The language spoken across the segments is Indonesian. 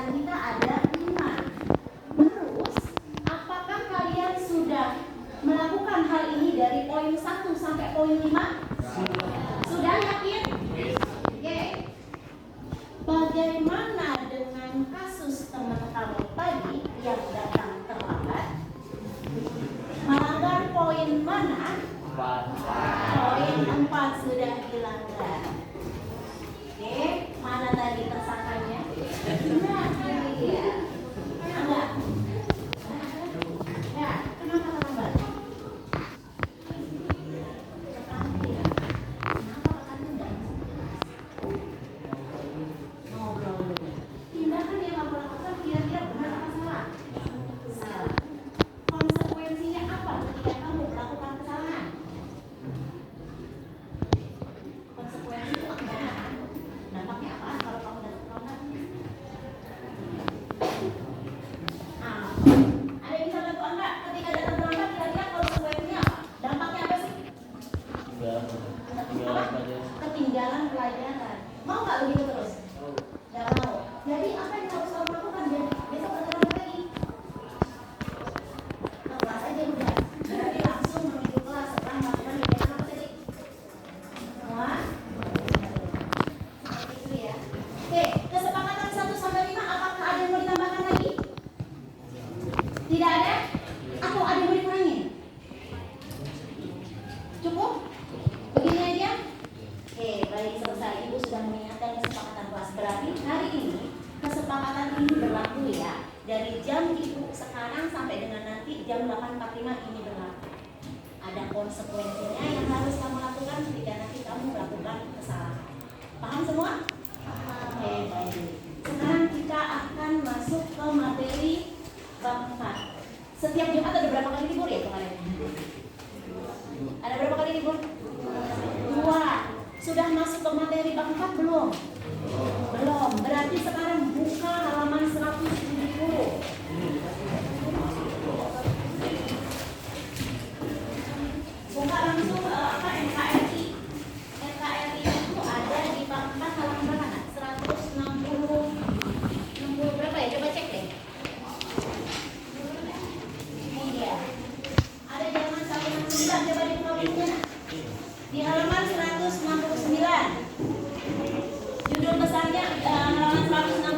kesepakatan kita ada 5. Terus, apakah kalian sudah melakukan hal ini dari poin 1 sampai poin 5? Sudah yakin? Oke. Bagaimana dengan kasus teman kamu tadi yang datang terlambat? Melanggar poin mana? Poin 4 sudah dilanggar. Oke, mana tadi tersangkanya? Nah, ini dia. Enggak. Ya, kenapa terlambat? Kenapa katanya enggak? Ngobrol dulu. Tindakan yang kamu lakukan kira-kira benar apa salah? Salah. Konsekuensinya apa ketika kamu melakukan kesalahan? Konsekuensi itu apa? Dampaknya apa kalau kamu terlambat? Ada yang bisa bantu Anda ketika datang terlambat, kira-kira konsekuensinya apa? Dampaknya apa sih? Ketinggalan pelajaran. Mau nggak begitu terus? Nggak mau. Jadi apa yang harus kamu lakukan? Jadi besok terlambat lagi. Ke kelas aja udah. Berarti langsung menuju kelas setelah melakukan kegiatan apa tadi? Semua? Seperti itu ya. Oke, kesepakatan 1 sampai 5 apakah ada yang mau ditambahkan lagi? Tidak ada? Atau ada yang mau dikurangin? Cukup? Begini aja? Oke, baik, selesai. Ibu sudah mengingatkan kesepakatan kelas. Berarti hari ini kesepakatan ini berlaku ya. Dari jam ibu sekarang sampai dengan nanti jam 8.45 ini berlaku. Ada konsekuensinya yang harus kamu lakukan ketika nanti kamu melakukan kesalahan. Paham semua? Oke, baik. Sekarang kita akan masuk ke materi bab 4. Setiap Jumat ada berapa kali libur ya kemarin? Ada berapa kali libur? 2. Sudah masuk ke materi bab 4 belum? Belum. Berarti sekarang buka halaman 170. Buka langsung NKRI. NKRI itu ada di bab 4 halaman berapa? 160 berapa ya? Coba cek deh. Ini dia. Ada di halaman 169. Coba dibuka bukunya. Di halaman 169. Judul besarnya halaman 169.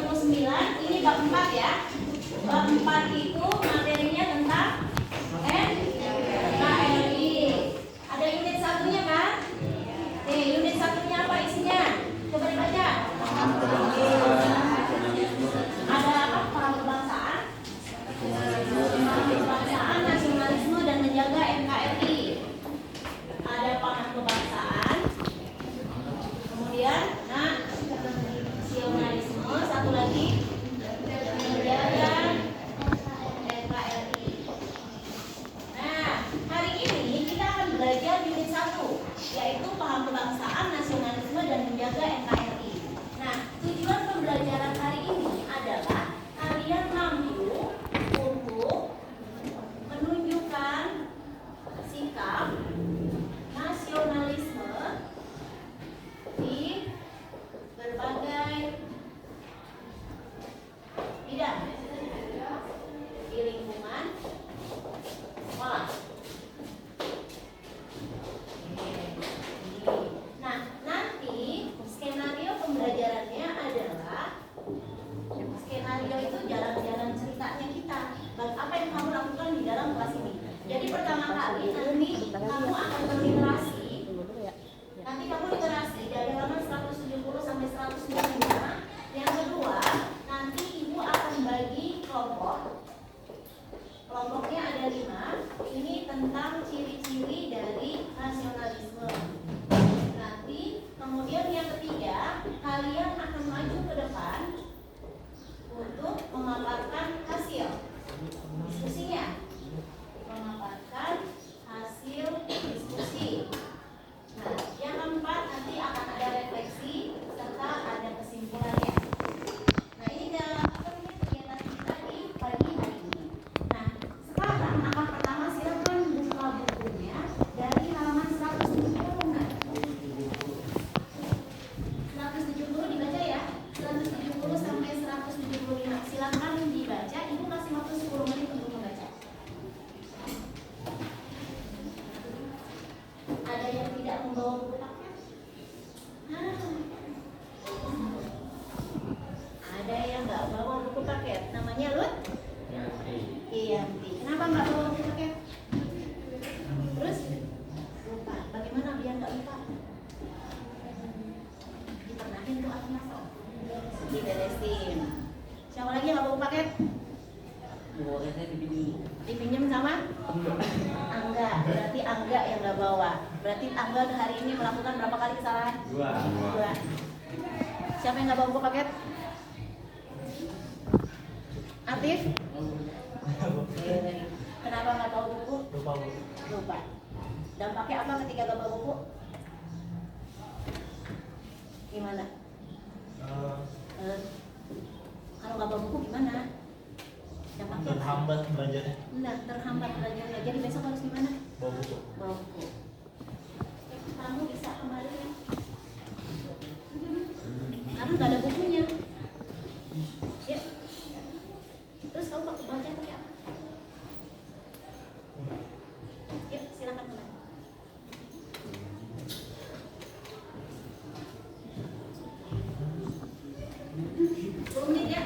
bawa paket? Boleh saya dipinjam. Dipinjam sama? Angga. Berarti Angga yang nggak bawa. Berarti Angga hari ini melakukan berapa kali kesalahan? 2. Siapa yang nggak bawa buku paket? Atif? Kenapa nggak bawa buku? Lupa. Dampaknya apa ketika nggak bawa buku? Gimana? Kalau nggak bawa buku gimana? Dampaknya apa? Terhambat belajarnya. Nah, terhambat belajarnya. Jadi besok harus gimana? Bawa buku. Bawa buku. Kamu bisa kembali ya? Karena nggak ada bukunya. Ya. Terus kamu baca pakai apa? Ya, silakan kembali. 10 menit ya.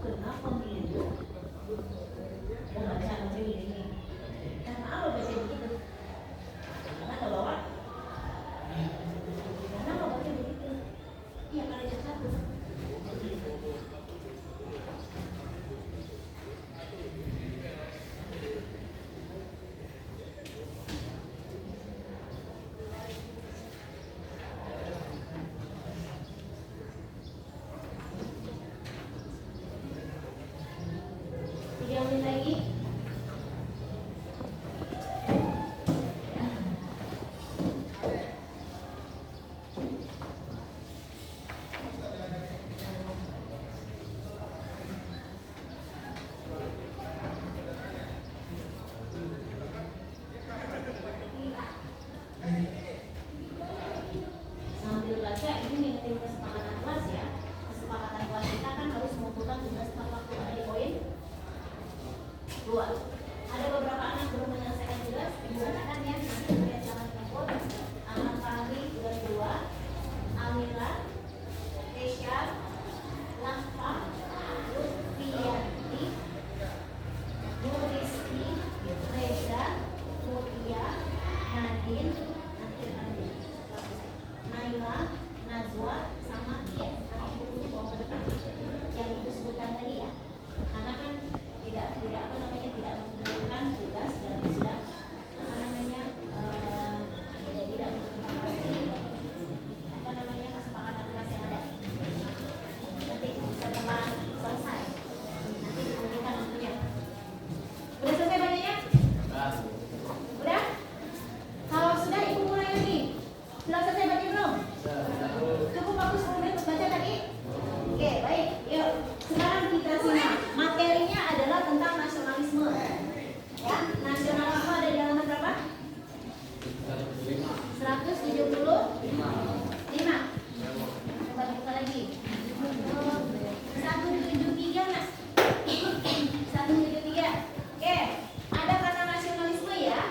kena pemilu. Mau baca ini. Karena apa baca begitu? Karena ada bawa. Karena apa baca begitu? Iya, kalau jam 1. Lagi sambil baca ini ngingetin kesepakatan kelas ya. Kesepakatan kelas kita kan harus mengumpulkan tugas tepat waktu. Ada poin 2. Ada beberapa anak belum menyelesaikan tugas, dibukakan ya, nanti kalian jangan takut. Anak Fahri tugas 2, Amira, Kesha, Lafa, Lutfiyanti, Nuriski, Reza, Mutia, Nadine, Naila, Najwa, sama Kian. Yang ibu sebutkan tadi ya. Karena kan tidak apa namanya tidak mengumpulkan tugas dan tidak apa namanya tidak menghormati apa namanya kesepakatan kelas yang ada. Nanti setelah selesai nanti dikumpulkan waktunya. Udah selesai bacanya? Udah? Kalau sudah ibu mulai lagi. Sudah selesai baca belum? Cukup bagus 10 menit baca tadi? Oke, baik. Yuk. Sekarang kita simak. Materinya adalah tentang nasionalisme. Ya, nasionalisme ada di halaman berapa? 175. Coba buka lagi. 173 mas. 173. Oke, ada kata nasionalisme ya.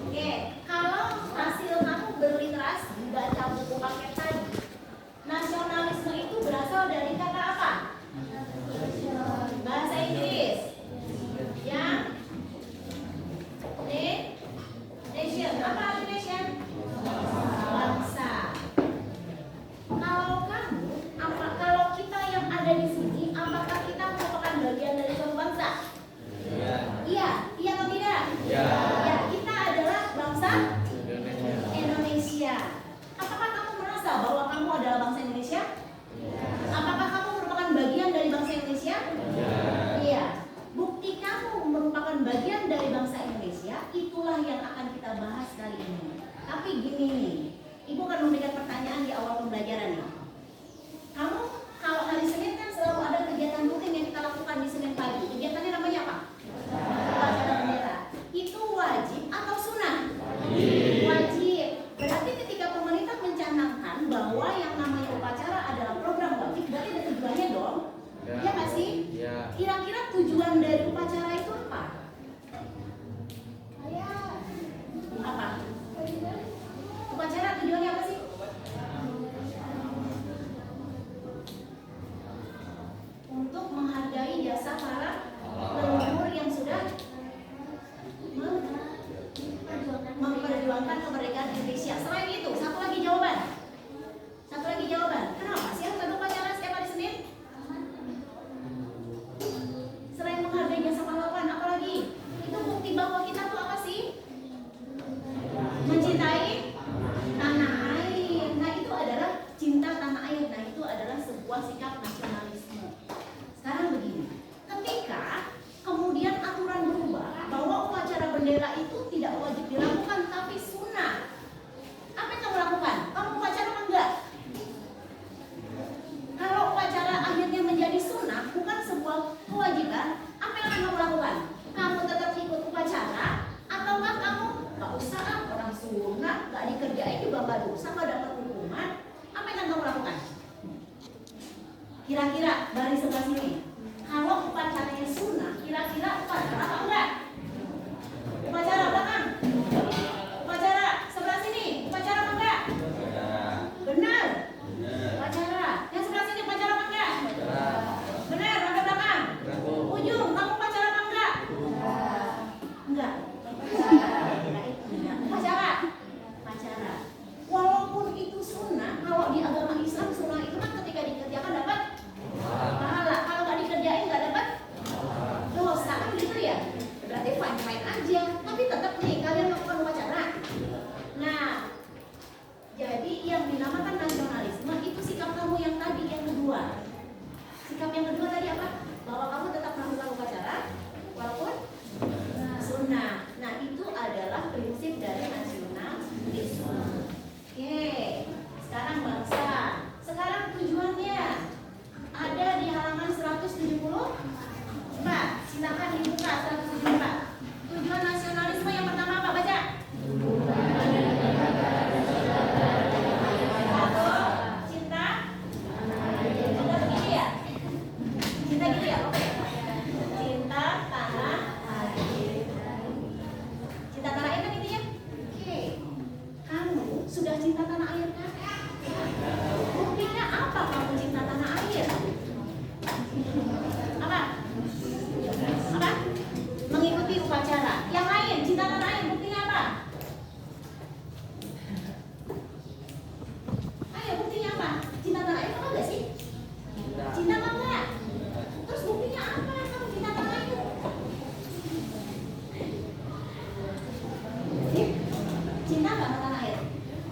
Oke, kalau hasil kamu berliterasi baca buku paket tadi, nasionalisme itu berasal dari kata apa? Bahasa Inggris. Yang nation. Apa arti nation? Bangsa. Kalau kita yang ada di sini, apakah kita merupakan bagian dari suatu bangsa? Iya, iya atau tidak? Ya, kita adalah bangsa Indonesia. Apakah kamu merasa bahwa kamu adalah bangsa Indonesia? Apakah kamu merupakan bagian dari bangsa Indonesia? Iya. Bukti kamu merupakan bagian dari bangsa Indonesia, itulah yang akan kita bahas kali ini. Tapi gini nih, Ibu akan memberikan pertanyaan di awal pembelajaran nih. Kamu kalau hari Senin kan selalu ada kegiatan rutin yang kita lakukan di Senin pagi. Kegiatannya namanya apa? Upacara bendera. Itu wajib atau sunnah? Wajib. Berarti ketika pemerintah mencanangkan bahwa yang namanya upacara adalah program wajib, berarti ada tujuannya dong. Iya nggak sih? Kira-kira tujuan dari upacara itu apa? Apa? Upacara tujuannya apa sih? Untuk menghargai jasa para leluhur yang sudah memperjuangkan kemerdekaan Indonesia. Selain itu, satu lagi jawaban. Kenapa sih harus ada upacara setiap hari Senin? Selain menghargai jasa pahlawan, apa lagi? Itu bukti bahwa kita tuh apa sih? Mencintai tanah air. Nah, itu adalah cinta tanah air. Nah, itu adalah sebuah sikap nasionalisme. Sekarang begini, ketika kemudian aturan berubah bahwa upacara bendera itu tidak wajib dilakukan tapi sunnah, apa yang kamu lakukan? Kamu upacara apa enggak? Kalau upacara akhirnya menjadi sunnah, bukan sebuah kewajiban, apa yang akan kamu lakukan? Kamu tetap ikut upacara ataukah kamu nggak usah orang sunnah, nggak dikerjain juga nggak dosa, nggak dapat hukuman? Apa yang akan kamu lakukan? Kira-kira baris sebelah sini, kalau upacaranya sunnah, kira-kira upacara apa enggak? Upacara belakang. Upacara sebelah sini, upacara apa enggak? Benar. Upacara. Yang sebelah sini upacara apa enggak? Benar, ada belakang. Silakan dibuka 174. Tujuan nasionalisme yang pertama apa? Baca. Cinta. Cinta begini ya? Cinta gitu ya? Oke. Cinta tanah air. Cinta tanah air kan intinya? Oke. Kamu sudah cinta tanah air kan? Buktinya apa kamu cinta tanah air? Apa? Apa? Mengikuti upacara. Yang lain, cinta tanah air buktinya apa? Ayo buktinya apa? Cinta tanah air apa enggak sih? Cinta apa enggak? Terus buktinya apa kamu cinta tanah air? Cinta apa sama tanah air?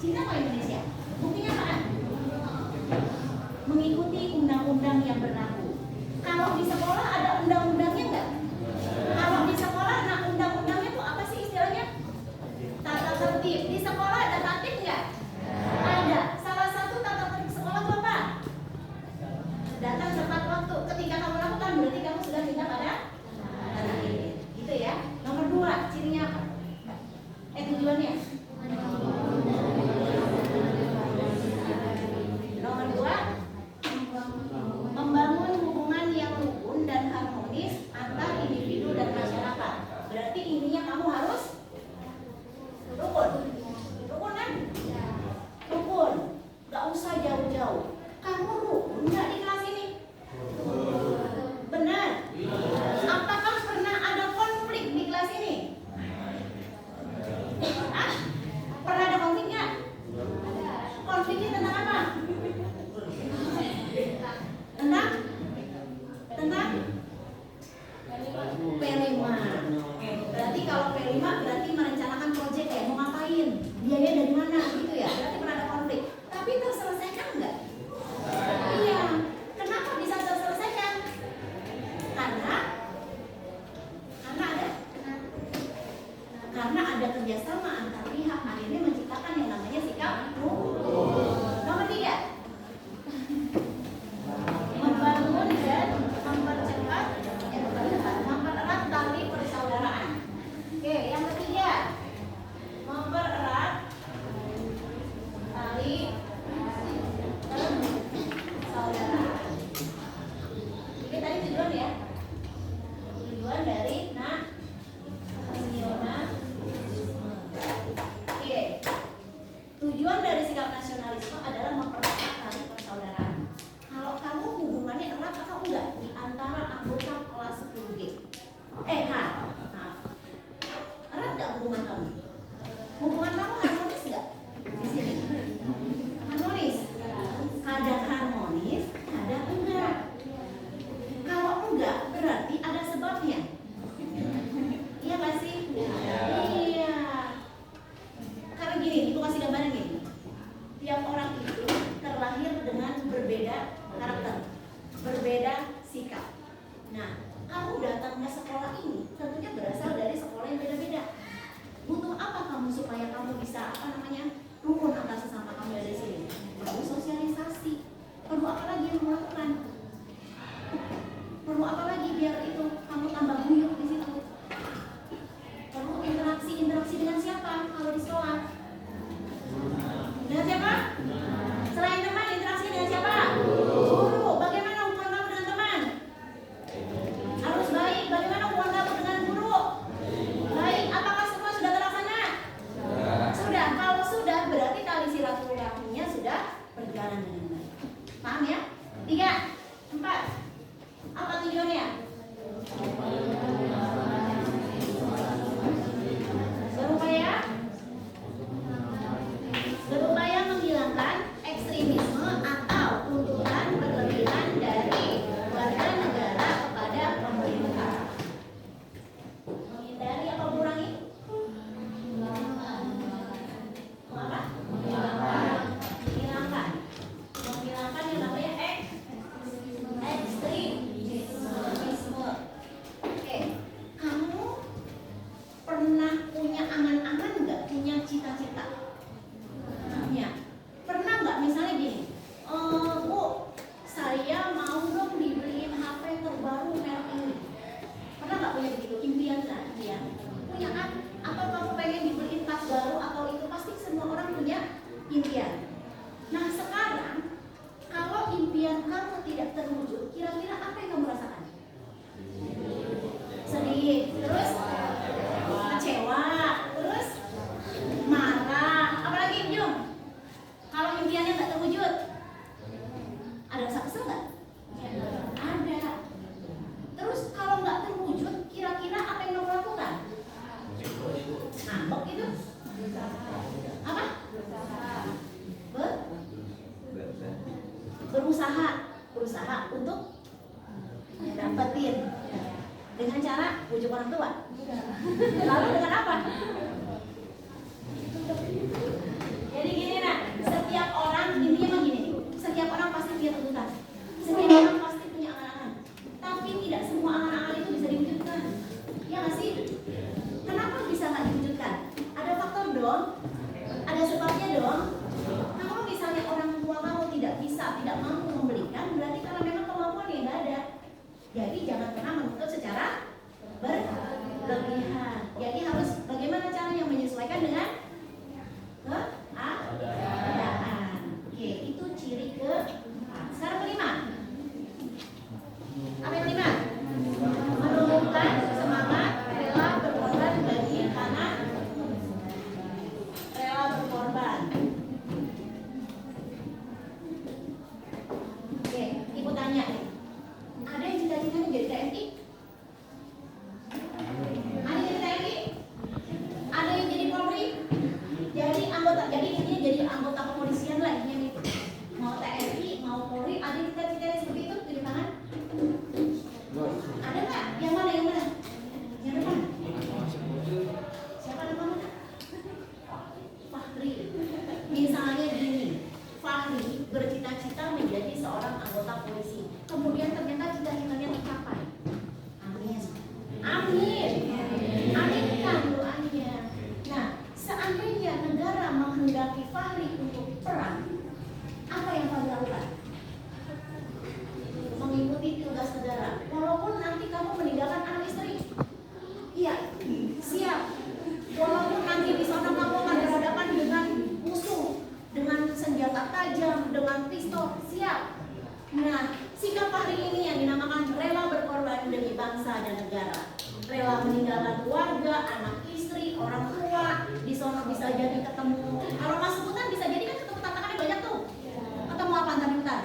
Cinta apa Indonesia? Buktinya apa? Mengikuti undang-undang yang berlaku. Kalau di sekolah ada undang-undangnya enggak? Kalau di sekolah, nah undang-undangnya itu apa sih istilahnya? Tata tertib. Di sekolah ada tatib enggak? Ada. Salah satu tata tertib sekolah itu apa? Datang tepat waktu. Ketika kamu lakukan berarti kamu sudah cinta pada tanah air. Gitu ya. Nomor 2, cirinya apa? Tujuannya. Nomor 2, membangun hubungan yang rukun dan harmonis antar individu dan masyarakat. Berarti intinya kamu harus rukun. Rukun kan? Rukun. Gak usah jauh-jauh. Kamu rukun nggak di kelas ini? Benar. Apakah pernah ada konflik di kelas ini? Hah? Pernah ada konflik nggak? Konfliknya tentang apa? Tentang P5. Berarti kalau P5 berarti merencanakan proyek ya, mau ngapain? Biaya dari mana gitu ya. Berarti pernah ada konflik. Tapi terselesaikan enggak? Iya. Kenapa bisa terselesaikan? Karena ada kerjasama antar pihak, akhirnya menciptakan yang namanya sikap rukun. Nomor 3, membangun dan mempererat tali persaudaraan. Oke, yang ketiga, mempererat tali persaudaraan. Ini tadi tujuan ya, tujuan dari tujuan dari sikap nasionalisme adalah mempererat tali persaudaraan. Kalau kamu hubungannya erat atau enggak di antara anggota kelas 10G? Erat enggak hubungan kamu? Hubungan kamu harmonis enggak? Di sini. Harmonis. Kadang harmonis, kadang enggak. Kalau enggak, berarti ada sebabnya. Iya nggak sih? Iya. Karena gini, ibu kasih gambaran gini. Tiap orang itu terlahir dengan berbeda karakter, berbeda sikap. Nah, kamu datang ke sekolah ini tentunya berasal dari sekolah yang beda-beda. Butuh apa kamu supaya kamu bisa rukun antar sesama kamu dari sini? Perlu sosialisasi. Perlu apa lagi yang melakukan? Perlu apa lagi biar itu kamu tambah guyup di situ? Perlu interaksi dengan siapa kalau di sekolah? Dengan siapa? Selain teman, interaksi dengan siapa? Guru. Bagaimana hubungan kamu dengan teman? Harus baik. Bagaimana hubungan kamu dengan guru? Baik. Apakah semua sudah terlaksana? Sudah. Kalau sudah, dapetin dengan cara bujuk orang tua. Lalu dengan apa? Jadi gini nak, setiap orang intinya mah gini, setiap orang pasti punya tuntutan, setiap orang pasti punya angan-angan, tapi tidak semua angan-angan itu bisa diwujudkan. Ya nggak sih? Kenapa bisa nggak diwujudkan? Ada faktor dong, ada sebabnya dong. Nah, kalau misalnya orang tua kamu tidak bisa, tidak mampu membelikan, berarti karena memang kemampuan yang nggak ada. Jadi jangan pernah menuntut secara berlebihan. Jadi harus bagaimana caranya menyesuaikan dengan keadaan. Oke, itu ciri keempat. Sekarang kelima. Apa yang kelima? Menumbuhkan semangat rela berkorban bagi anak, rela berkorban. Oke, ibu tanya nih. Ada yang cita-citanya jadi TNI? Ada yang jadi TNI? Ada yang jadi Polri? Jadi anggota, jadi intinya jadi anggota kepolisian lah intinya nih. Mau TNI, mau Polri, ada yang cita-citanya seperti itu? Tunjuk tangan. Ada nggak? Yang mana? Yang mana? Yang depan? Siapa depan mana? Fahri. Misalnya gini, Fahri bercita-cita menjadi seorang anggota polisi. Kemudian ternyata cita-citanya tercapai. Amin. Amin. Aminkan doanya. Nah, seandainya negara menghendaki Fahri untuk perang, apa yang Fahri lakukan? Mengikuti tugas negara. Walaupun nanti kamu meninggalkan anak istri. Iya, siap. Walaupun nanti di sana kamu akan berhadapan dengan musuh, dengan senjata tajam, dengan pistol, siap. Nah, sikap Fahri ini yang dinamakan rela berkorban demi bangsa dan negara. Rela meninggalkan keluarga, anak istri, orang tua. Di sana bisa jadi ketemu. Kalau masuk hutan bisa jadi kan ketemu tantangannya banyak tuh. Ketemu apa antar-antar?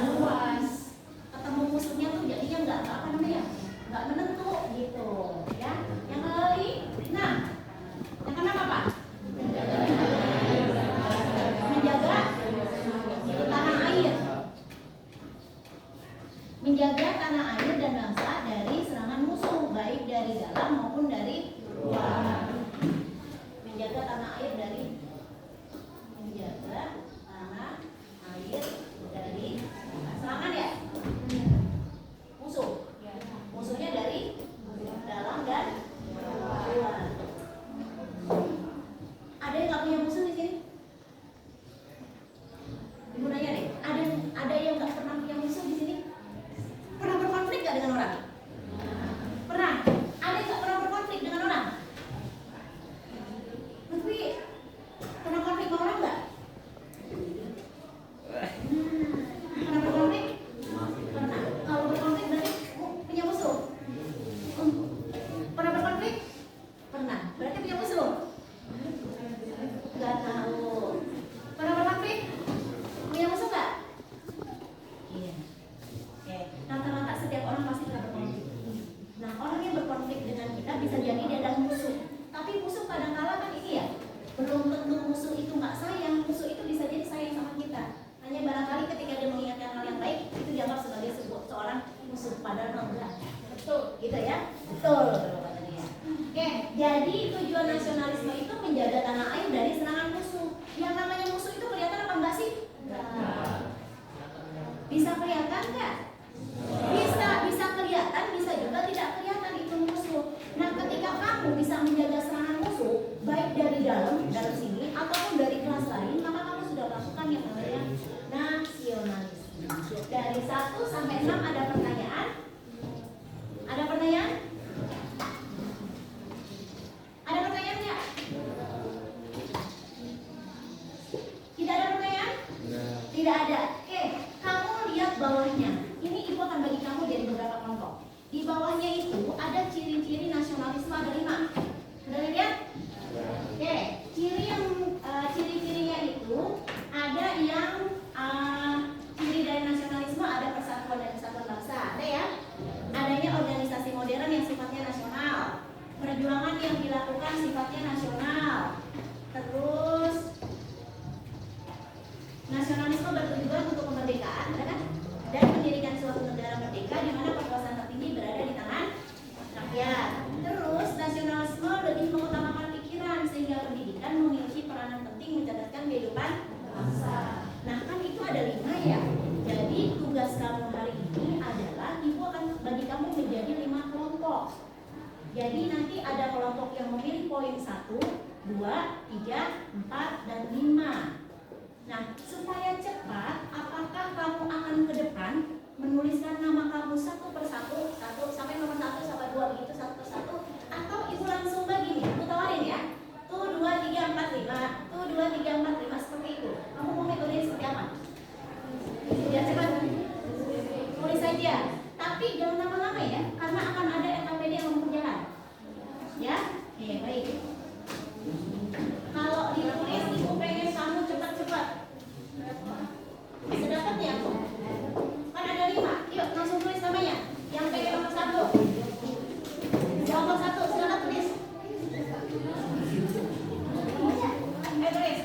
Luas. Ketemu musuhnya tuh jadinya nggak apa namanya? Nggak menentu gitu, ya. Yang kali, nah, yang kenapa Pak? Menjaga tanah air. Menjaga tanah air dan bangsa dari serangan musuh, baik dari dalam maupun dari luar. Menjaga tanah air dari serangan ya? Musuh. Musuhnya dari dalam dan luar. Ada yang nggak punya musuh di sini? Ibu nanya deh, ada yang nggak pernah punya musuh di sini? Pernah berkonflik nggak dengan orang? Pernah. Ada yang nggak pernah berkonflik dengan orang? Lutfi, pernah konflik sama orang nggak? Pernah berkonflik? Pernah. Kalau berkonflik berarti punya musuh. Pernah berkonflik? Pernah. Berarti punya musuh? Nggak tahu. Pernah berkonflik? Punya musuh nggak? Iya. Oke. Rata-rata setiap orang pasti pernah berkonflik. Nah, orang yang berkonflik dengan kita bisa jadi dia adalah musuh. Tapi musuh kadang-kala kan ini ya, belum tentu musuh itu nggak sayang. Musuh itu bisa jadi sayang sama kita. Hanya barangkali ketika dia mengingatkan hal yang baik, itu dianggap sebagai seorang musuh. Padahal enggak. Betul, gitu ya? Betul, kata dia. Oke, jadi tujuan nasionalisme itu menjaga tanah air dari serangan musuh. Yang namanya musuh itu kelihatan apa enggak sih? Enggak. Bisa kelihatan nggak? Bisa kelihatan, bisa juga tidak kelihatan itu musuh. Nah, ketika kamu bisa menjaga serangan musuh, baik dari dalam sini ataupun dari kelas lain, maka kamu sudah melakukan yang namanya nasionalisme. Dari 1 sampai 6 ada pertanyaan? Ada pertanyaan? Ada pertanyaan nggak? Tidak ada pertanyaan? Tidak ada. Oke, kamu lihat bawahnya. Ini ibu akan bagi kamu jadi beberapa kelompok. Di bawahnya itu ada ciri-ciri nasionalisme, ada 5. Sudah lihat? Oke, ciri-cirinya itu ada yang ciri dari nasionalisme, ada persatuan dan kesatuan bangsa, ada ya? Adanya organisasi modern yang sifatnya nasional, perjuangan yang dilakukan sifatnya nasional, terus nasionalisme bertujuan untuk kemerdekaan, ada kan? Dan mendirikan suatu negara merdeka di mana kelompok. Jadi nanti ada kelompok yang memilih poin 1, 2, 3, 4, dan 5. Nah, supaya cepat, apakah kamu akan ke depan menuliskan nama kamu satu persatu, satu sampai nomor 1 sampai 2 begitu satu persatu, atau ibu langsung begini, aku tawarin ya, tuh 2, 3, 4, 5, tuh 2, 3, 4, 5 seperti itu. Kamu mau metodenya seperti apa? Biar cepat, tulis saja. Tapi jangan lama-lama ya, karena akan ada LKPD yang mau berjalan. Ya, oke baik. Kalau ditulis ibu pengen kamu cepat-cepat. Bisa dapat ya? Kan ada 5. Yuk langsung tulis namanya. Yang pengen nomor 1. Nomor 1 silakan tulis. Tulis.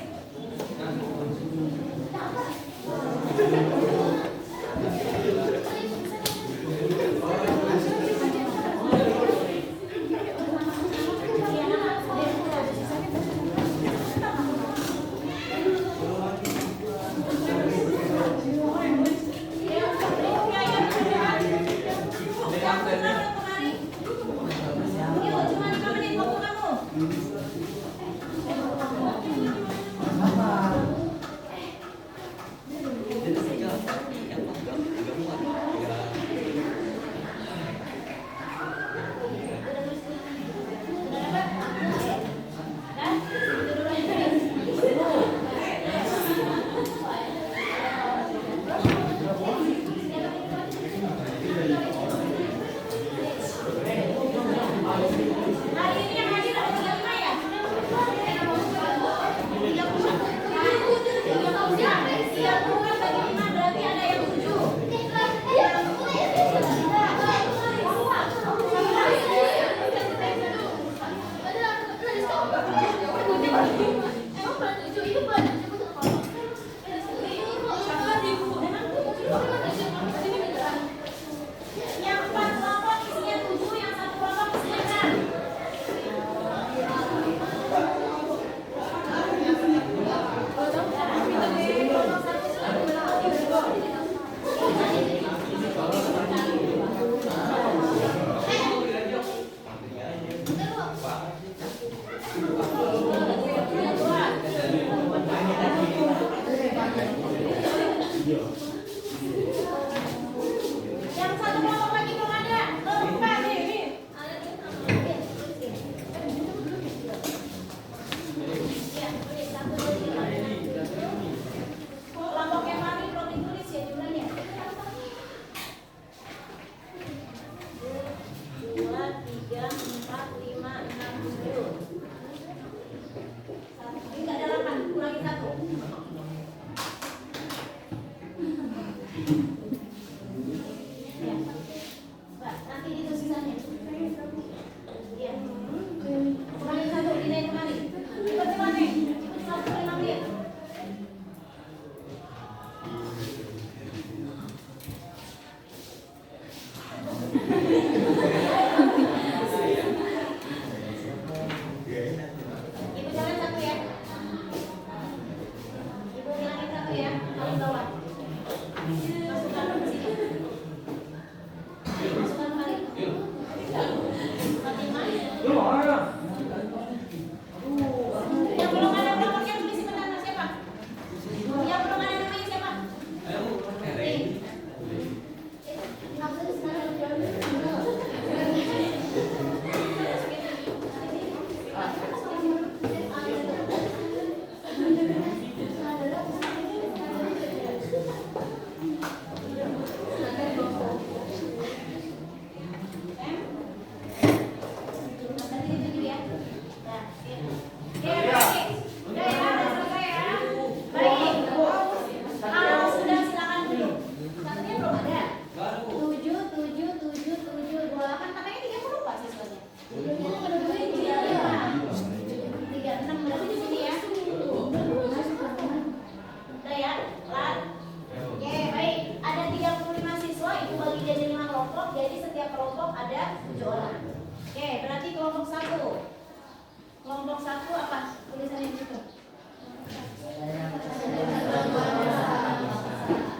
Kelompok 1 apa? Tulisannya di situ.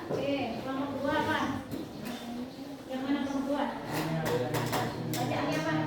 Oke, kelompok 2 apa? Yang mana kelompok 2? Bacaannya apa?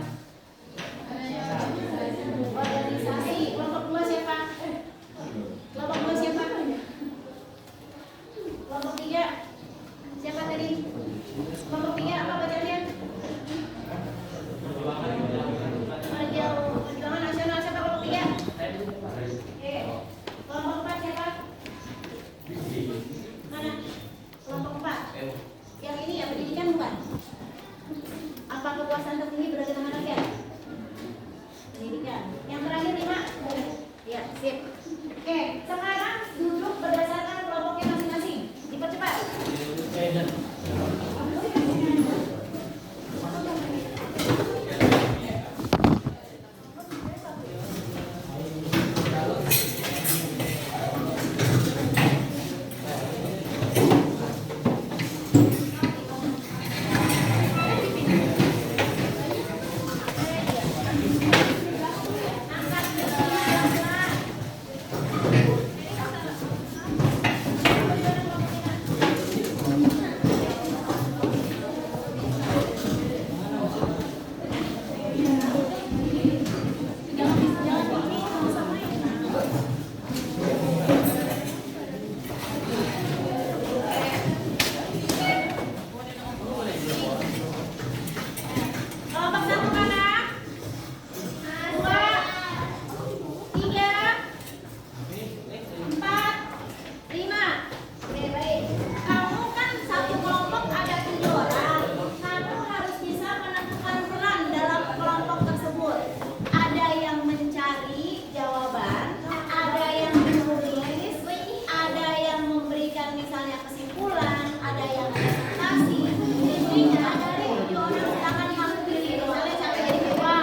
dari 7 orang silakan kamu pilih. Misalnya siapa jadi ketua,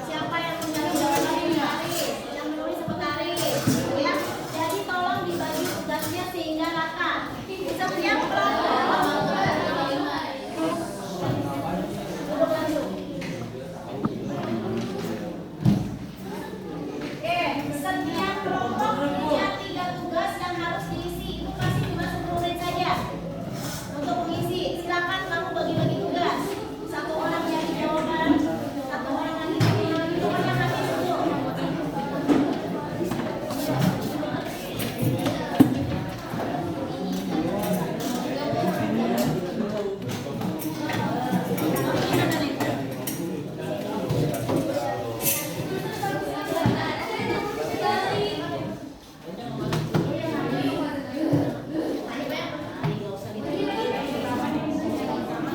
siapa yang menjadi sekretaris, yang menulis sekretaris, ya. Jadi tolong dibagi tugasnya sehingga rata. Bisa siap belum? Duduk langsung. Setiap kelompok punya 3 tugas yang harus diisi. Itu pasti cuma 10 menit saja untuk mengisi. Silakan kamu bagi-bagi tugas. 1 orang jadi jawaban, 1 orang lagi jadi pokoknya habis itu.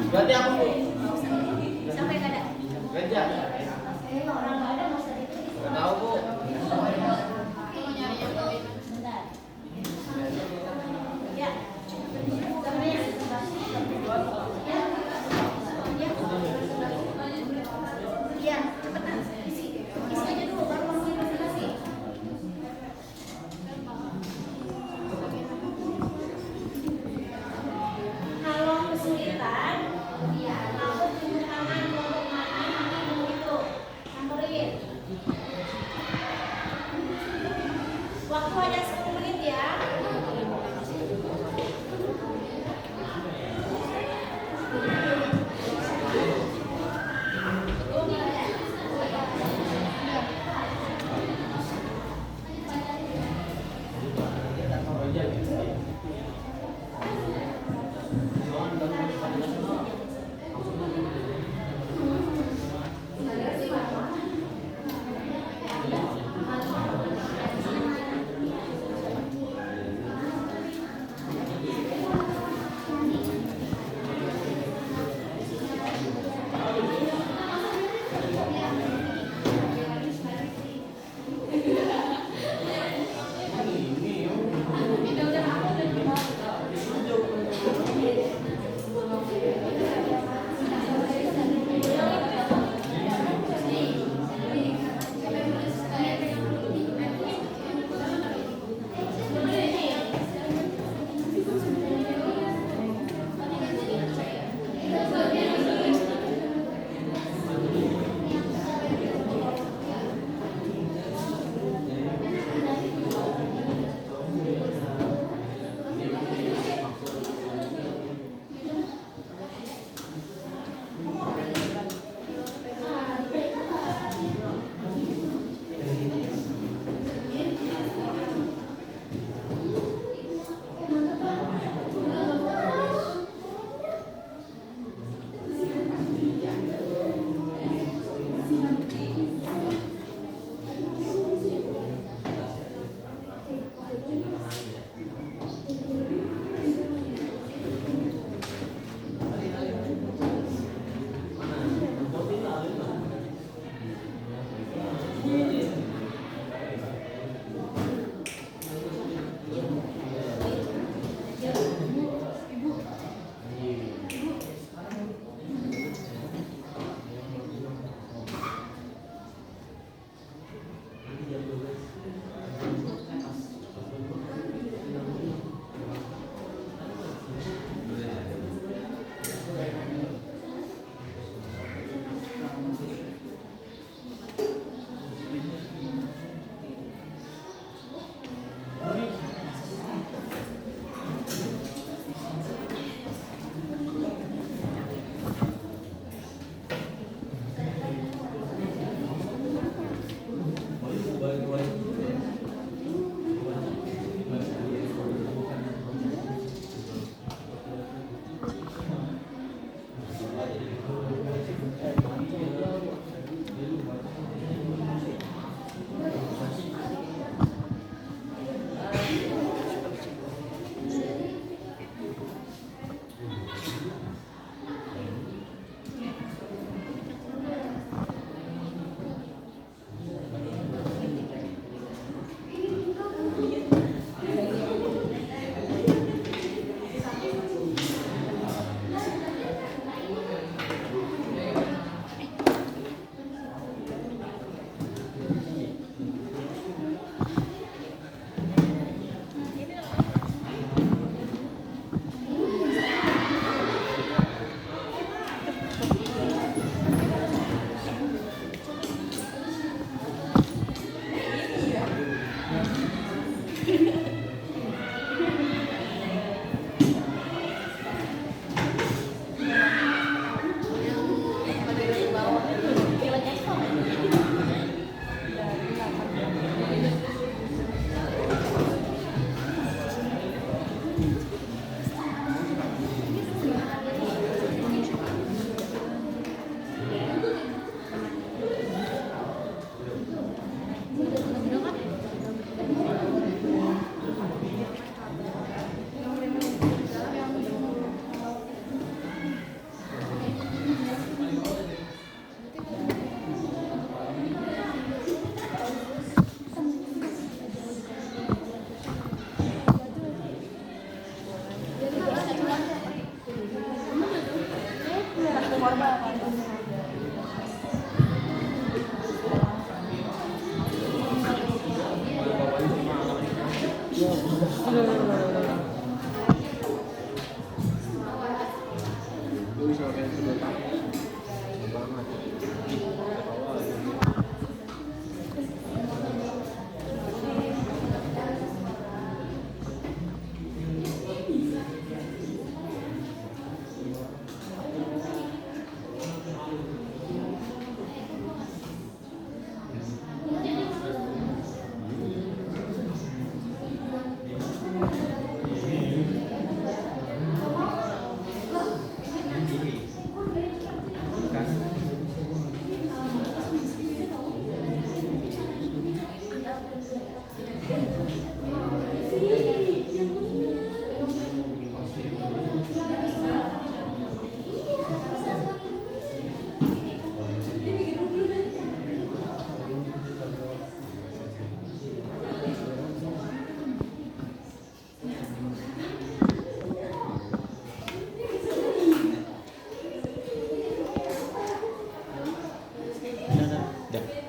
Berarti aku Bu. Sampai nggak ada. Kerja. Orang nggak ada nggak usah ditulis. Nggak tahu Bu. Bentar. Ya. Gambarnya. Ya. Ya, cepetan. Isi. Isi aja dulu baru masukin presentasi. Kalau kesulitan, ya kamu tunjuk tangan kelompok mana nanti mau itu samperin.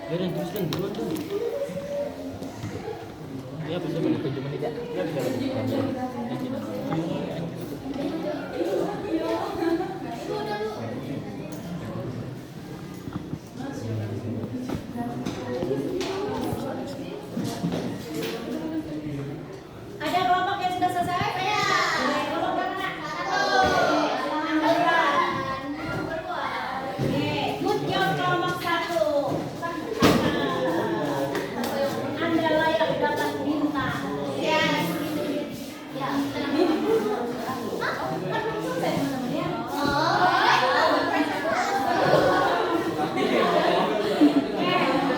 Biarin teruskan duluan tuh. Ya bisa balik ke cuma tidak. Ya bisa balik. Ada kelompok yang sudah selesai? Saya. Kelompok mana? Satu. Angkat berat. Oke, good job kelompok satu. Anda layak dapat bintang. Yes. Ya. Hah? Kan belum selesai teman-teman ya?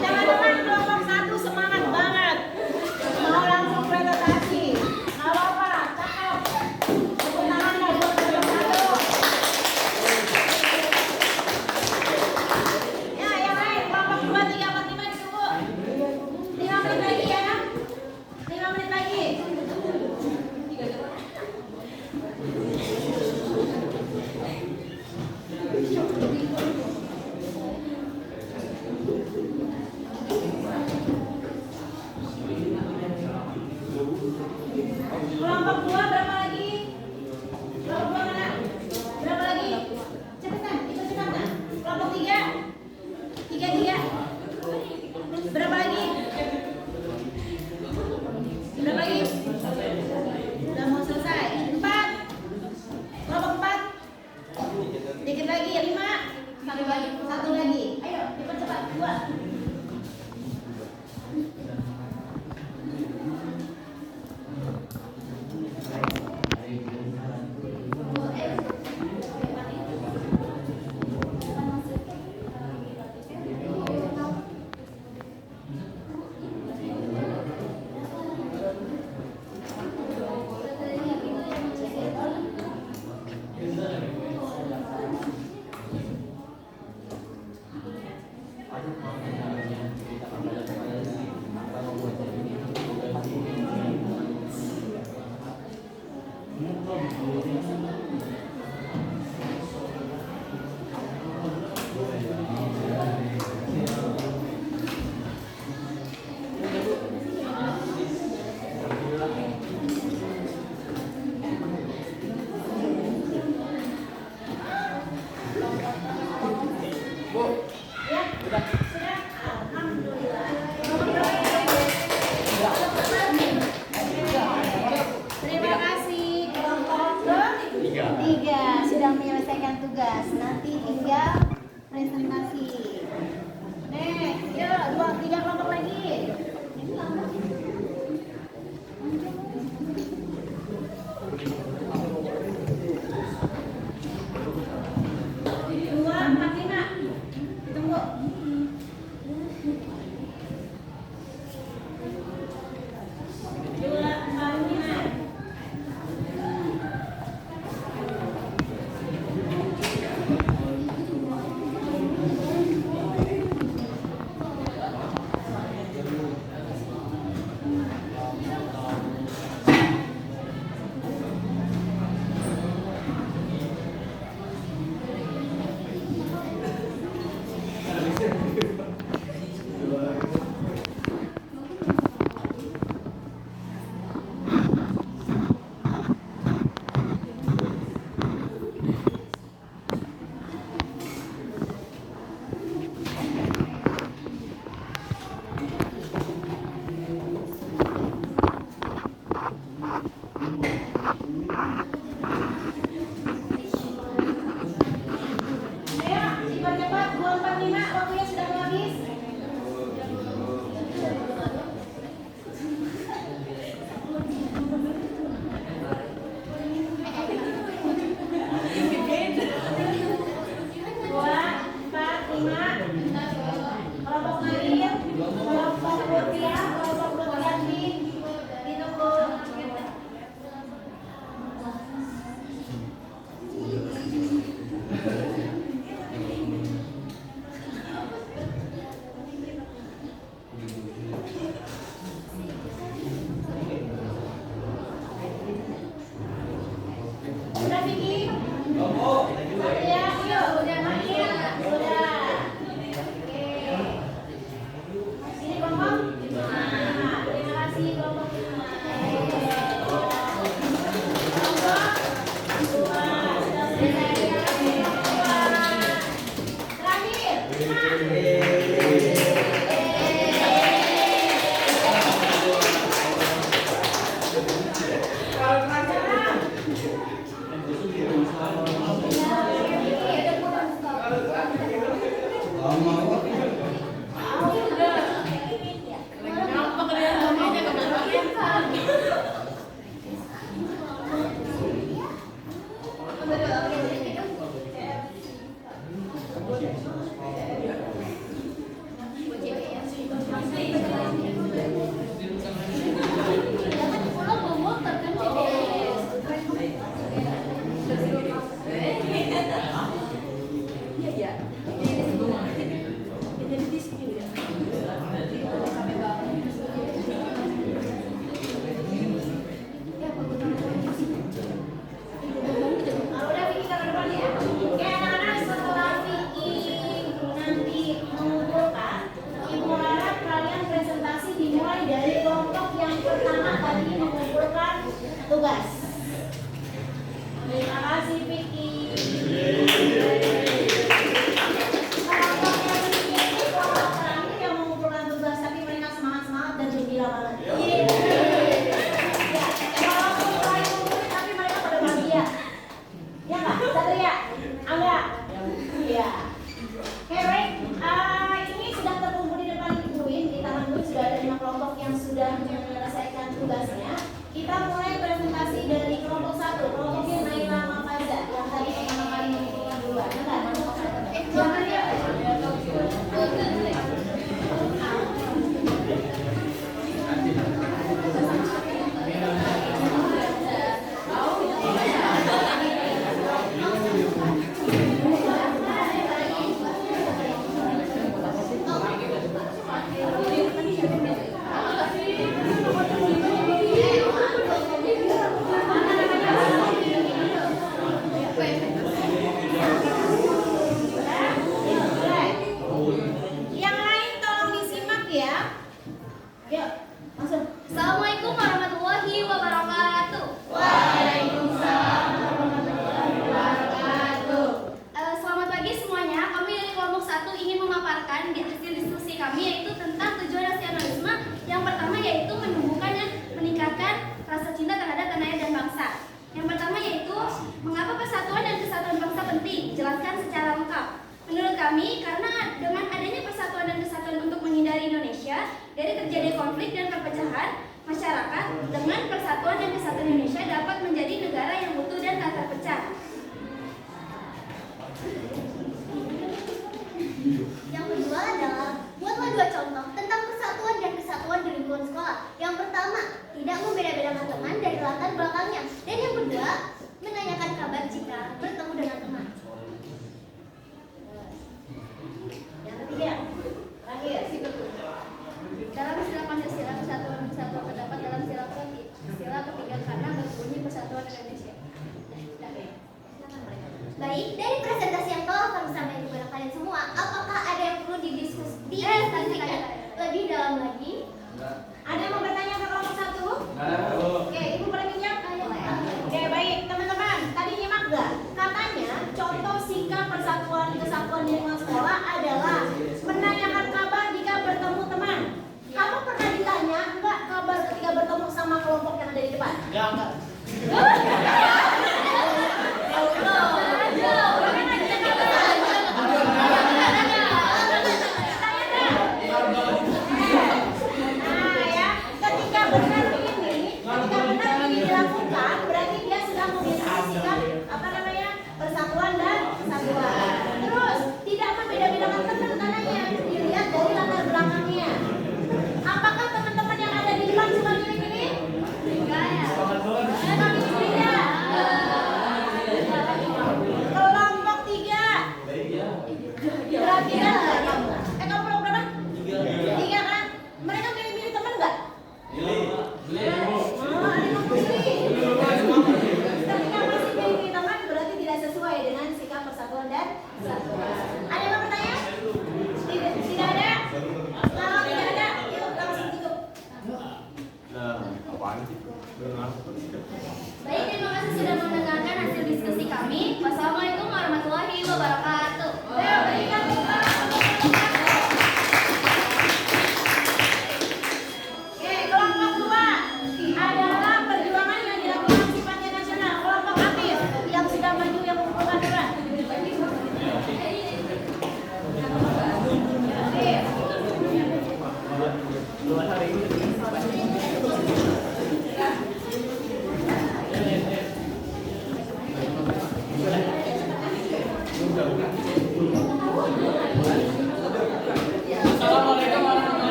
Teman-teman kelompok satu semangat banget. Mau langsung presentasi. Nggak apa-apa, cakep. Tepuk tangan ya buat kelompok satu. Ya, yang lain kelompok 2, 3, 4, 5 ditunggu. 5 menit lagi ya. 5 menit lagi. Kelompok 2 berapa lagi? Kelompok 2 mana? Berapa lagi? Cepetan, itu cepetan. Kelompok 3? 3. Berapa lagi? Berapa lagi? Udah mau selesai. 4. Kelompok 4? Dikit lagi, 5. Satu lagi. Ayo, cepat-cepat. 2. Ya, sudah. Alhamdulillah. Terima kasih kelompok 3 sudah menyelesaikan tugas. Nanti tinggal presentasi. Next, yuk 2, 3 kelompok lagi. Dua, 4, 5. Tunggu. Dua, 4, 5. Udah Vicky ke depan ya. Oke anak-anak, setelah Vicky nanti mengumpulkan, Ibu harap kalian presentasi dimulai dari kelompok yang pertama tadi mengumpulkan tugas. Terima kasih Vicky. Kelompok yang ini kelompok terakhir yang mengumpulkan tugas, tapi mereka semangat-semangat dan gembira banget. Ya, walaupun kalian ngumpulin tapi mereka pada bahagia. Ya Kak, Satria, Angga. Iya. Oke, baik. Ini sudah terkumpul di depan Buin, di taman Buin sudah ada 5 kelompok yang sudah menyelesaikan tugasnya. Kita mulai presentasi dari kelompok 1, kelompoknya Naila Mafaza yang tadi pertama kali mengumpulkan duluan. Benar, kelompok 1. Jangan ya. Yang lain tolong disimak ya. Yuk, langsung. Assalamualaikum warahmatullahi wabarakatuh. Waalaikumsalam warahmatullahi wabarakatuh. Selamat pagi semuanya. Kami dari kelompok 1 ingin memaparkan di hasil diskusi kami yaitu tentang tujuan nasionalisme. Yang pertama yaitu menumbuhkan dan meningkatkan rasa cinta terhadap tanah air dan bangsa. Yang pertama yaitu mengapa persatuan dan kesatuan bangsa penting? Jelaskan secara lengkap. Menurut kami, karena dengan adanya persatuan dan kesatuan untuk menghindari Indonesia dari terjadi konflik dan perpecahan masyarakat, dengan persatuan dan kesatuan Indonesia dapat menjadi negara yang utuh dan tak terpecah. Yang kedua adalah buatlah 2 contoh tentang persatuan dan kesatuan di lingkungan sekolah. Yang pertama, tidak membeda-bedakan teman dari latar belakangnya. Dan yang kedua, menanyakan kabar jika bertemu dengan teman. Yang ketiga, terakhir. Dalam istilah Pancasila, persatuan terdapat dalam sila ketiga karena berbunyi persatuan Indonesia. Baik, dari presentasi yang telah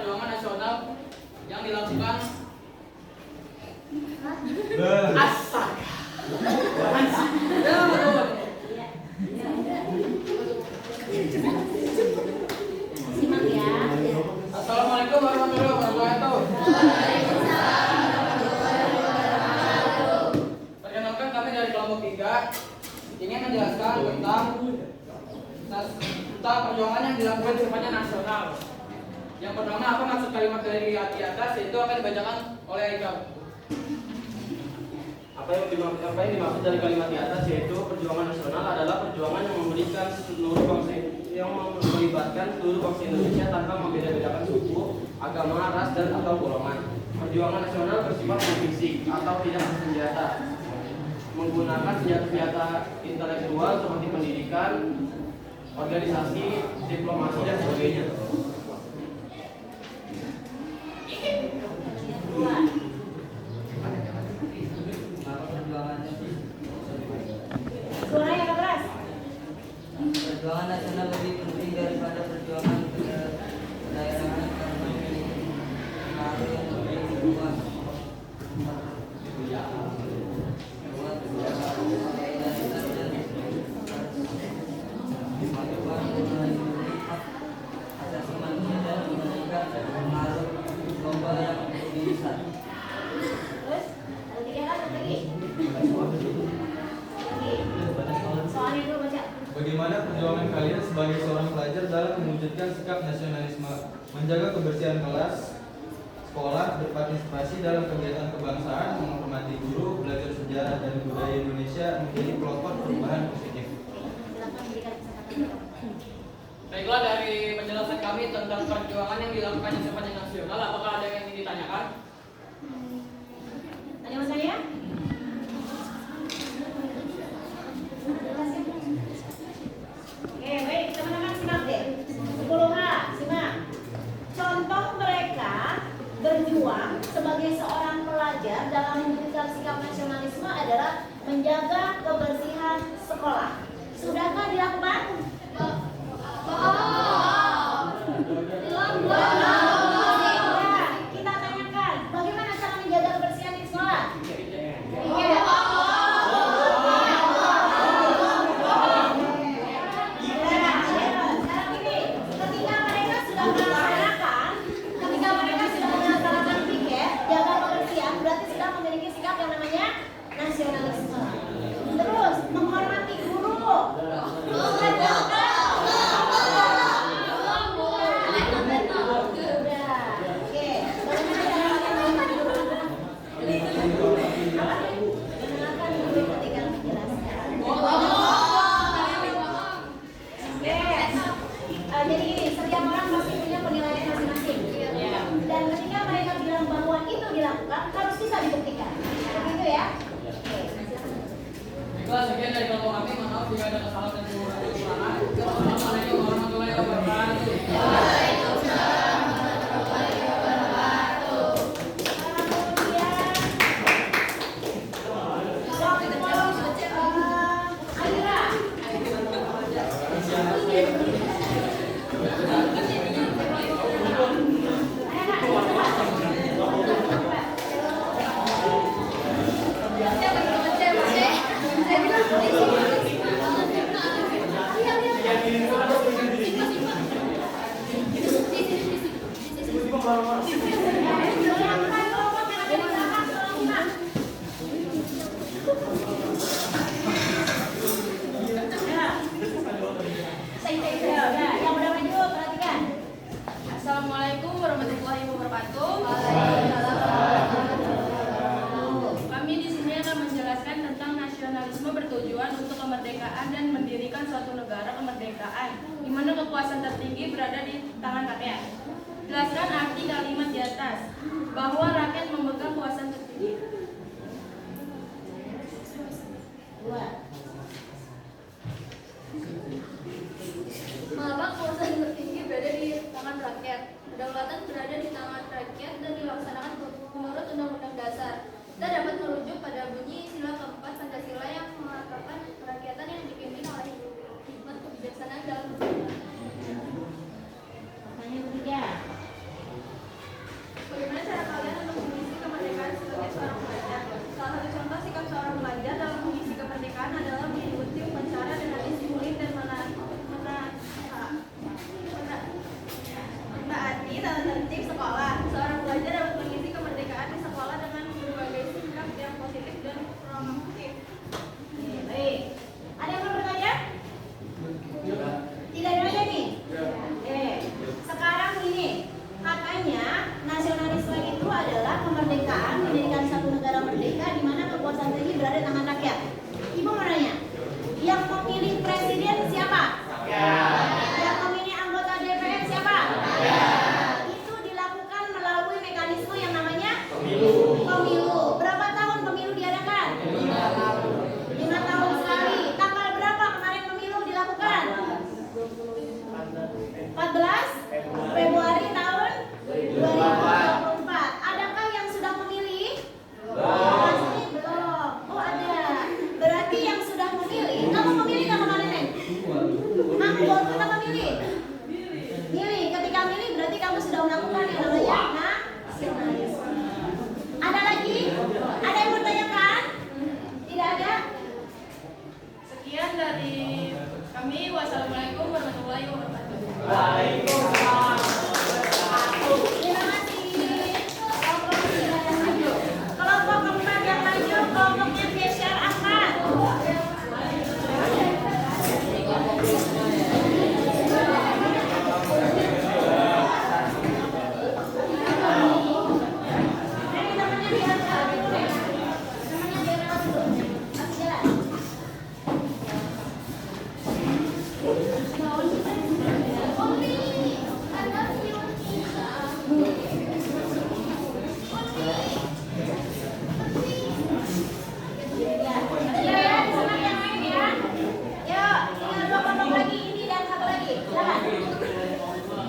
perjuangan nasional yang dilakukan Simak ya. Assalamualaikum warahmatullahi wabarakatuh. Perkenalkan kami dari kelompok 3 ingin menjelaskan tentang perjuangan yang dilakukan sifatnya nasional. Yang pertama, apa maksud kalimat dari di atas, yaitu akan dibacakan oleh Aikal. Apa yang dimaksud dari kalimat di atas yaitu perjuangan nasional adalah perjuangan yang memberikan seluruh bangsa yang melibatkan seluruh bangsa Indonesia tanpa membeda-bedakan suku, agama, ras dan atau golongan. Perjuangan nasional bersifat fisik atau tidak bersenjata, menggunakan senjata-senjata intelektual seperti pendidikan, organisasi, diplomasi dan sebagainya. Suara yang keras. Perjuangan nasional lebih penting daripada perjuangan kedaerahan karena memiliki pengaruh yang lebih luas. Asasi manusia dan memberikan pengaruh global yang lebih besar. Terus, ada 3 kali lagi. Soalnya dulu baca. Bagaimana perjuangan kalian sebagai seorang pelajar dalam mewujudkan sikap nasionalisme, menjaga kebersihan kelas, sekolah, berpartisipasi dalam kegiatan kebangsaan, menghormati guru, belajar sejarah dan budaya Indonesia menjadi pelopor perubahan positif? Silakan berikan kesempatan. Baiklah, dari penjelasan kami tentang perjuangan yang dilakukan yang sifatnya nasional, apakah ada yang ingin ditanyakan? Ada yang mau tanya? Oke, baik, teman-teman simak deh. 10H, simak. Contoh mereka berjuang sebagai seorang pelajar dalam mewujudkan sikap nasionalisme adalah menjaga kebersihan sekolah. Sudahkah dilakukan? Kita tanyakan, bagaimana cara menjaga kebersihan di sekolah? Sekarang gini, ketika mereka sudah melaksanakan piket, jaga kebersihan, berarti sudah memiliki sikap yang namanya nasionalisme. Terus, menghormati guru. Jadi gini, setiap orang pasti punya penilaian masing-masing. Dan ketika mereka bilang bahwa itu dilakukan, harus bisa dibuktikan. Begitu ya? Oke. Baiklah, sekian dari kelompok kami. Maaf jika ada kesalahan dan kekurangan. Assalamualaikum warahmatullahi wabarakatuh. Assalamualaikum warahmatullahi wabarakatuh. Kami di sini akan menjelaskan tentang nasionalisme bertujuan untuk kemerdekaan dan mendirikan suatu negara kemerdekaan, di mana kekuasaan tertinggi berada di tangan rakyat. Jelaskan arti kalimat di atas, bahwa rakyat memegang kekuasaan tertinggi. Malah kekuasaan tertinggi berada di tangan rakyat. Kedaulatan berada di tangan rakyat dan dilaksanakan menurut Undang-Undang Dasar. Kita dapat merujuk pada bunyi sila keempat Pancasila yang mengatakan kerakyatan yang dipimpin oleh hikmat kebijaksanaan dalam Pertanyaan ketiga. kemerdekaan, mendirikan satu negara merdeka di mana kekuasaan tinggi berada di tangan rakyat. Ibu mau nanya, yang memilih presiden siapa? Yang memilih anggota DPR siapa? Itu dilakukan melalui mekanisme yang namanya pemilu. Berapa tahun pemilu diadakan? 5 tahun sekali. Tanggal berapa kemarin pemilu dilakukan? 14 Februari tahun 2024. Adakah yang sudah memilih? Masih belum. Oh ada. Berarti yang sudah memilih. Kamu memilih nggak kemarin, Neng? Kamu golput apa milih? Milih. Ketika milih berarti kamu sudah melakukan yang namanya nasionalisme. Ada lagi? Ada yang bertanyakan? Tidak ada? Sekian dari kami. Wassalamualaikum warahmatullahi wabarakatuh. Terima kasih. Kelompok keempat yang maju, kelompoknya Beshar Ahmad. Namanya biar dulu deh. Namanya biar dulu. Masih jalan.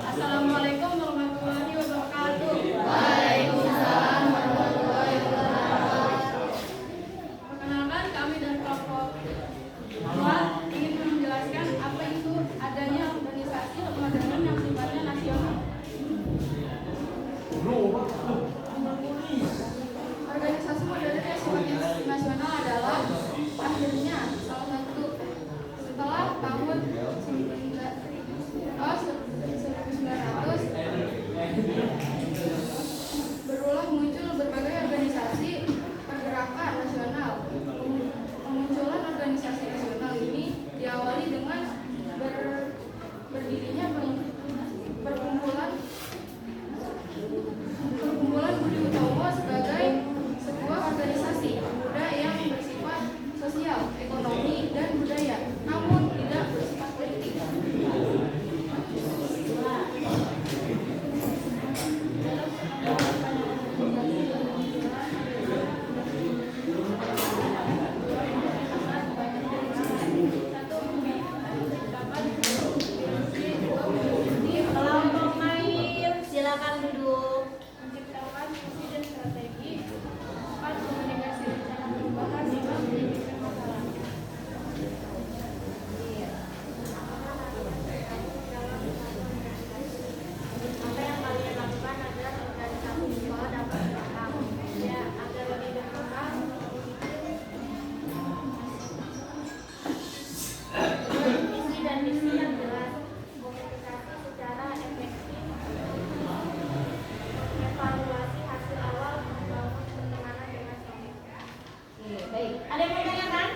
Assalamualaikum warahmatullahi wabarakatuh. Waalaikumsalam warahmatullahi wabarakatuh. Perkenalkan, kami dari kelompok 2 ingin menjelaskan apa itu adanya organisasi lembaga yang sifatnya nasional. Organisasi modern yang sifatnya nasional adalah akhirnya salah satu setelah tahun 1900 berulang muncul berbagai organisasi pergerakan nasional. Kemunculan organisasi nasional ini diawali dengan berdirinya perkumpulan Budi Utomo sebagai sebuah organisasi pemuda yang bersifat sosial, ekonomi, dan budaya, namun tidak bersifat politik. Kelompok main, silakan duduk. Menciptakan visi dan strategi. 4. Komunikasi rencana perubahan. 5. Menyelesaikan masalah. Apa yang kalian lakukan agar organisasi di sekolah dapat berkembang? Ya, agar lebih berkembang, visi dan misi yang jelas, komunikasi secara efektif, evaluasi hasil awal, membangun pertemanan dengan solid. Oke, baik. Ada yang mau tanyakan?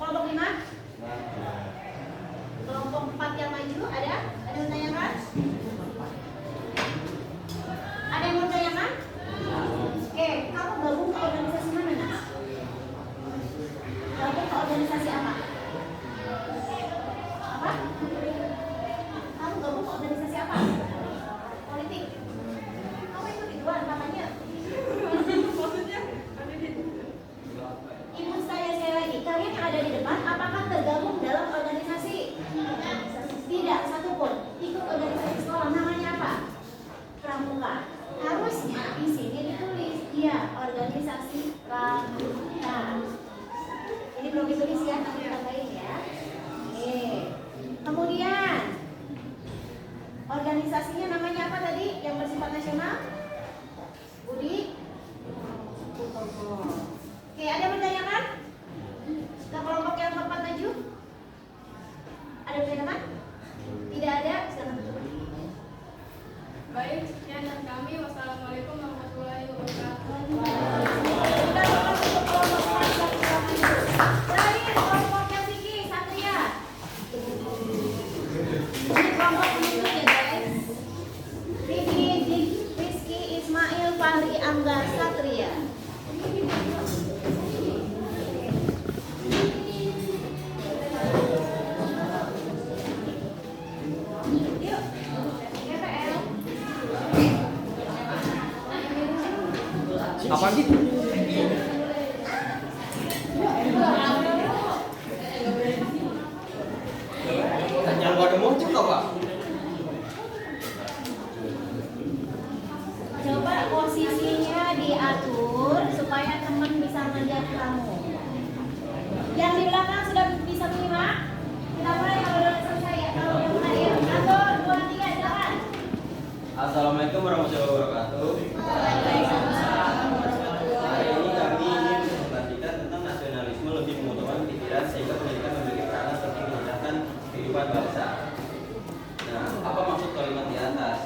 Kelompok 5? Kelompok 4 yang maju ada? Ada yang tanyakan? Ada yang mau tanyakan? Oke, kamu gabung ke organisasi mana, Nas? Gabung ke organisasi apa? Apa? Kamu gabung ke organisasi apa? Politik. Kamu ikut ituan katanya. Ibu saya sekali lagi, kalian yang ada di depan, apakah tergabung dalam organisasi? Tidak, satupun. Ikut organisasi sekolah, namanya apa? Pramuka. Harusnya di sini ditulis, ya, organisasi pramuka. Ini belum ditulis ya, nanti tambahin ya. Oke. Kemudian, organisasinya namanya apa tadi? Yang bersifat nasional? Budi Utomo. Oke, ada yang bertanyakan? Ke kelompok yang keempat maju? Ada yang bertanyakan? Tidak ada? Silakan tutup. Baik, sekian dari kami. Wassalamualaikum warahmatullahi wabarakatuh. Kita lakukan untuk kelompok keempat yang sudah maju. Terakhir, kelompok yang Vicky, Satria. Ini kelompok penutup ya guys. Vicky, Rizky, Ismail, Fahri, Angga, Satria. Apaan sih? Yang gua mau cek Pak. Coba posisinya diatur supaya teman bisa melihat kamu. Yang di belakang sudah bisa menyimak? Kita mulai kalau udah selesai ya. Kalau udah mulai ya. 1, 2, 3, jalan. Assalamualaikum warahmatullahi wabarakatuh. Hari ini kami ingin memperhatikan tentang nasionalisme lebih mengutamakan pikiran sehingga pendidikan memiliki peranan penting meningkatkan kehidupan bangsa. Nah, apa maksud kalimat di atas?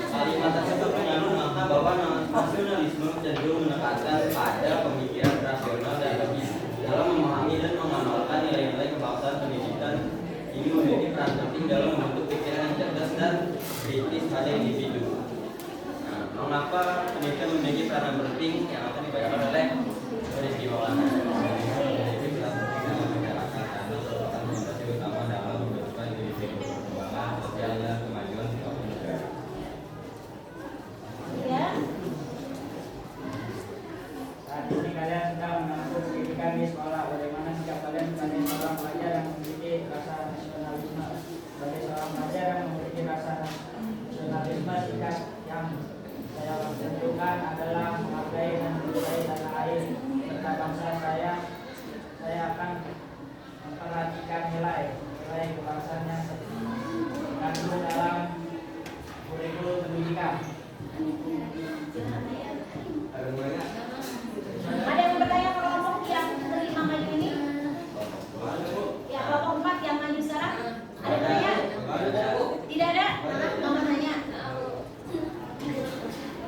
Kalimat tersebut mengandung makna bahwa nasionalisme cenderung menekankan pada pemikiran rasional dan logis dalam memahami dan mengamalkan nilai-nilai kebangsaan. Pendidikan ini memiliki peran penting dalam membentuk pikiran yang cerdas dan kritis pada individu. Nah, mengapa pendidikan memiliki peran penting yang akan dibacakan oleh Rizky Maulana? Memiliki peran penting dalam masyarakat karena merupakan fondasi utama dalam membentukkan individu, perkembangan sosial dan kemajuan suatu negara. Ya. Saat ini kalian sedang menempuh pendidikan di sekolah. Bagaimana sikap kalian sebagai seorang pelajar yang memiliki rasa nasionalisme? Sebagai seorang pelajar yang memiliki rasa nasionalisme, sikap yang saya tentukan adalah menghargai dan mencintai tanah air serta bangsa saya. Saya akan memperhatikan nilai kebangsaan yang terkandung dalam kurikulum pendidikan. Ada yang bertanya kelompok yang kelima maju ini? Ya, kelompok 4 yang maju sekarang. Ada bertanya? Tidak ada? Mama tanya.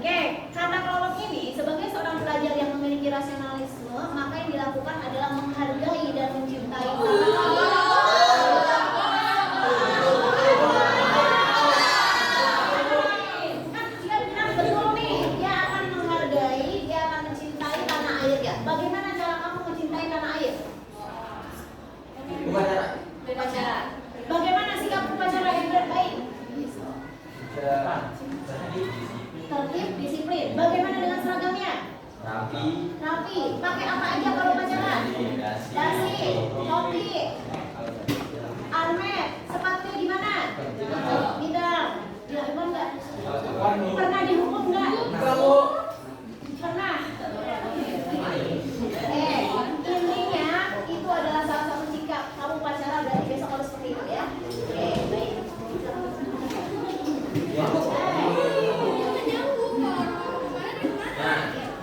Oke, karena kelompok ini sebagai seorang pelajar yang memiliki rasionalisme, maka yang dilakukan adalah menghargai dan mencintai bagaimana cara kamu mencintai tanah air? Upacara. Bagaimana sikap upacara yang baik? Tertib, disiplin. Bagaimana dengan seragamnya? Rapi. Pakai apa aja kalau upacara? Dasi, topi, armet, sepatunya di mana? Di dalam. Dilakukan nggak? Pernah dihukum nggak? Pernah. Intinya itu adalah salah satu sikap kamu upacara, berarti besok harus seperti itu ya. Oke, baik. Nah,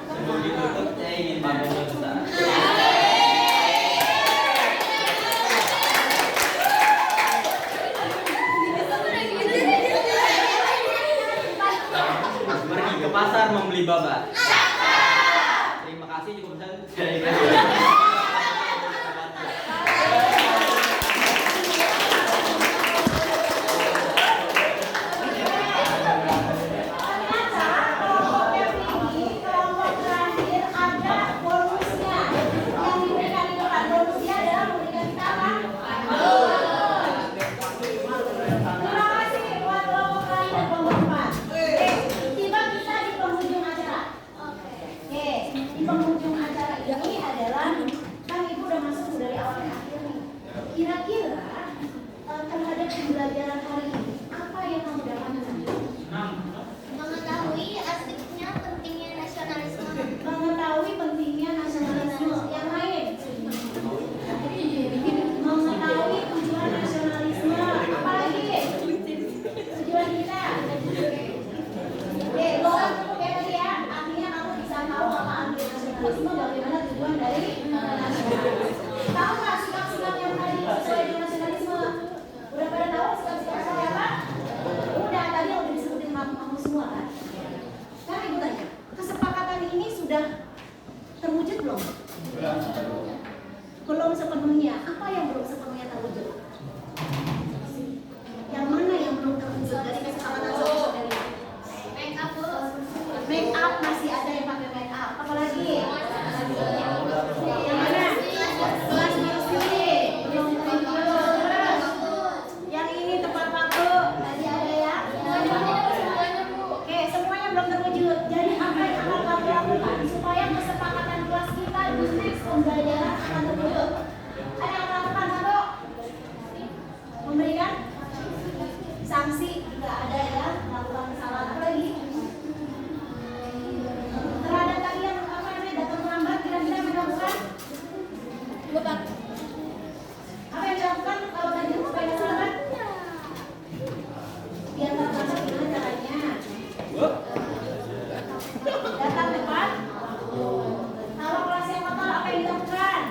sebelum ditutup saya ingin pamit Ustaz. Pergi ke pasar membeli babat. Terima kasih, cukup Ustaz. Tiba kita di penghujung acara. kasih jika ada yang melakukan kesalahan. Apa lagi? Terhadap tadi yang apa namanya datang terlambat, kira-kira melakukan apa yang dilakukan kalau tadi supaya terlambat? Biar tak terlambat gimana caranya? Datang tepat. Kalau kelas yang kotor apa yang dilakukan?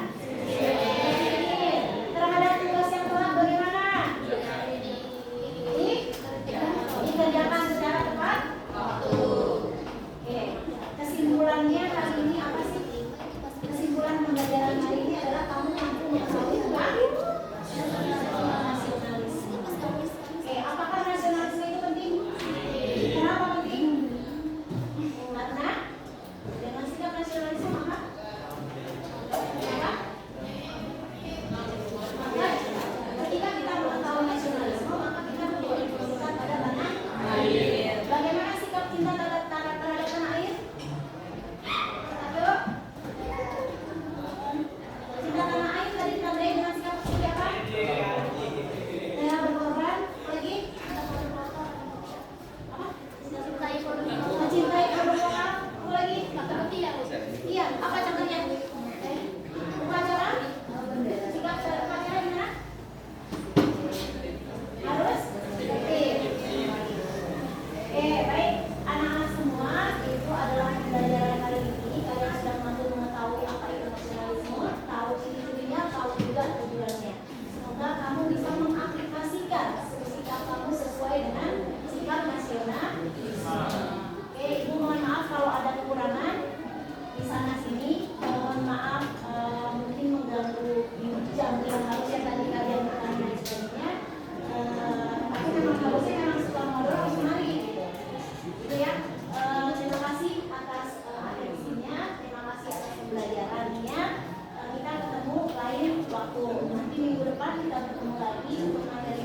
Terhadap tugas yang telat bagaimana? Dikerjakan secara tepat. Oke. Kesimpulannya hari ini apa sih? Kesimpulan pembelajaran hari ini adalah kamu mampu mengetahui tentang nasionalisme. Oke, apakah nasionalisme itu penting? Kenapa penting? Karena dengan sikap nasionalisme maka ketika kita mengetahui nasionalisme maka kita menjadi berpegang pada tanah air. Bagaimana sikap cinta terhadap tanah air? Satu. Cinta tanah air tadi ditandai dengan sikap seperti apa? Rela berkorban. Lagi? Apa? Mencintai produk lokal. Apa lagi? Iya, apa contohnya? Upacara? Sikap upacara gimana? Harus tertib. Oke, baik. Anak-anak semua, itu adalah pembelajaran kali ini. Kalian sudah mampu mengetahui apa itu nasionalisme, tahu ciri-cirinya, tahu juga tujuannya. Semoga kamu bisa mengaplikasikan sikap kamu sesuai dengan sikap nasionalisme. Oke, Ibu mohon maaf kalau ada kekurangan di sana sini. Mohon maaf mungkin mengganggu jam yang harusnya tadi kalian bertanya dan sebagainya. Tapi memang harusnya memang suka ngobrol di mari gitu ya. Terima kasih atas atensinya, terima kasih atas pembelajarannya. Kita ketemu lain waktu, nanti minggu depan kita ketemu lagi untuk materi